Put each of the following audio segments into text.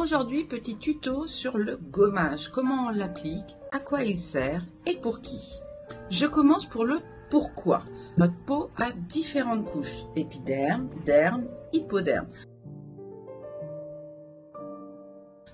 Aujourd'hui, petit tuto sur le gommage. Comment on l'applique, à quoi il sert et pour qui. Je commence pour le pourquoi. Notre peau a différentes couches, épiderme, derme, hypoderme.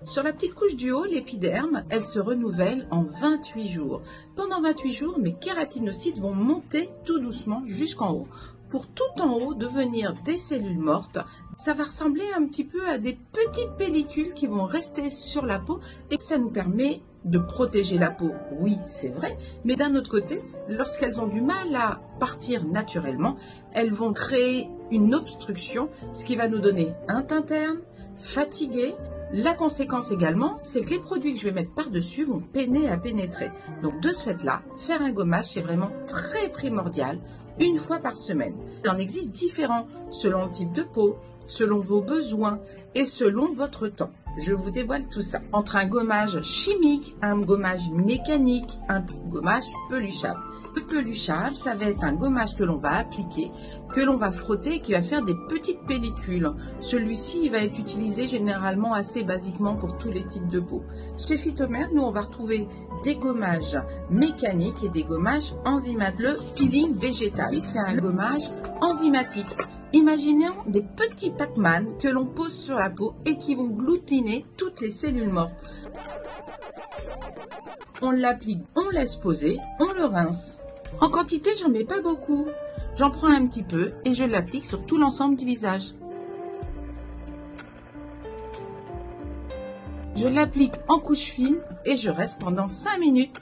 Sur la petite couche du haut, l'épiderme, elle se renouvelle en 28 jours. Pendant 28 jours, mes kératinocytes vont monter tout doucement jusqu'en haut. Pour tout en haut devenir des cellules mortes, ça va ressembler un petit peu à des petites pellicules qui vont rester sur la peau et ça nous permet de protéger la peau. Oui, c'est vrai, mais d'un autre côté, lorsqu'elles ont du mal à partir naturellement, elles vont créer une obstruction, ce qui va nous donner un teint terne, fatigué. La conséquence également, c'est que les produits que je vais mettre par-dessus vont peiner à pénétrer. Donc de ce fait-là, faire un gommage, c'est vraiment très primordial, une fois par semaine. Il en existe différents, selon le type de peau, selon vos besoins et selon votre temps. Je vous dévoile tout ça. Entre un gommage chimique, un gommage mécanique, un gommage peluchable. Le peluchable, ça va être un gommage que l'on va appliquer, que l'on va frotter et qui va faire des petites pellicules. Celui-ci, il va être utilisé généralement assez basiquement pour tous les types de peau. Chez Phytomère, nous, on va retrouver des gommages mécaniques et des gommages enzymatiques. Le peeling végétal, c'est un gommage enzymatique. Imaginons des petits Pac-Man que l'on pose sur la peau et qui vont gloutiner toutes les cellules mortes. On l'applique, on laisse poser, on le rince. En quantité, j'en mets pas beaucoup. J'en prends un petit peu et je l'applique sur tout l'ensemble du visage. Je l'applique en couche fine et je reste pendant 5 minutes.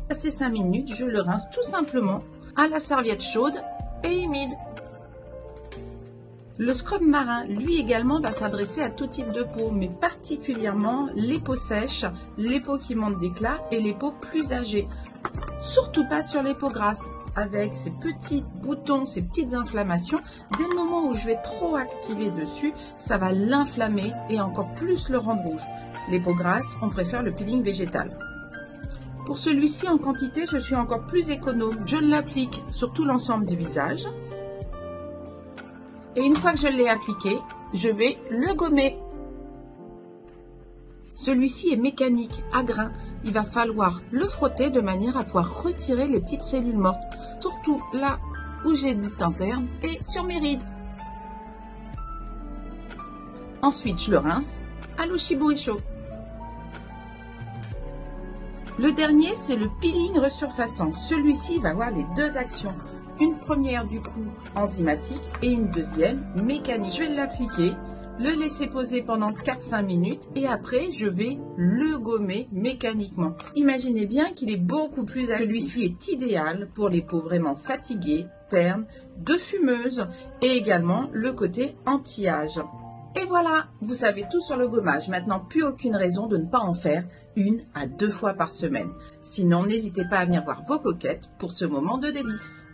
Passé 5 minutes, je le rince tout simplement à la serviette chaude et humide. Le scrub marin, lui également, va s'adresser à tout type de peau, mais particulièrement les peaux sèches, les peaux qui montent d'éclat et les peaux plus âgées. Surtout pas sur les peaux grasses, avec ces petits boutons, ces petites inflammations. Dès le moment où je vais trop activer dessus, ça va l'inflammer et encore plus le rendre rouge. Les peaux grasses, on préfère le peeling végétal. Pour celui-ci, en quantité, je suis encore plus économe. Je l'applique sur tout l'ensemble du visage. Et une fois que je l'ai appliqué, je vais le gommer. Celui-ci est mécanique, à grains. Il va falloir le frotter de manière à pouvoir retirer les petites cellules mortes. Surtout là où j'ai du teint terne et sur mes rides. Ensuite, je le rince à l'eau chibouicho. Le dernier, c'est le peeling resurfaçant. Celui-ci va avoir les deux actions. Une première du coup enzymatique et une deuxième mécanique. Je vais l'appliquer, le laisser poser pendant 4-5 minutes et après je vais le gommer mécaniquement. Imaginez bien qu'il est beaucoup plus actif. Celui-ci est idéal pour les peaux vraiment fatiguées, ternes, de fumeuses et également le côté anti-âge. Et voilà, vous savez tout sur le gommage. Maintenant, plus aucune raison de ne pas en faire 1 à 2 fois par semaine. Sinon, n'hésitez pas à venir voir vos coquettes pour ce moment de délice.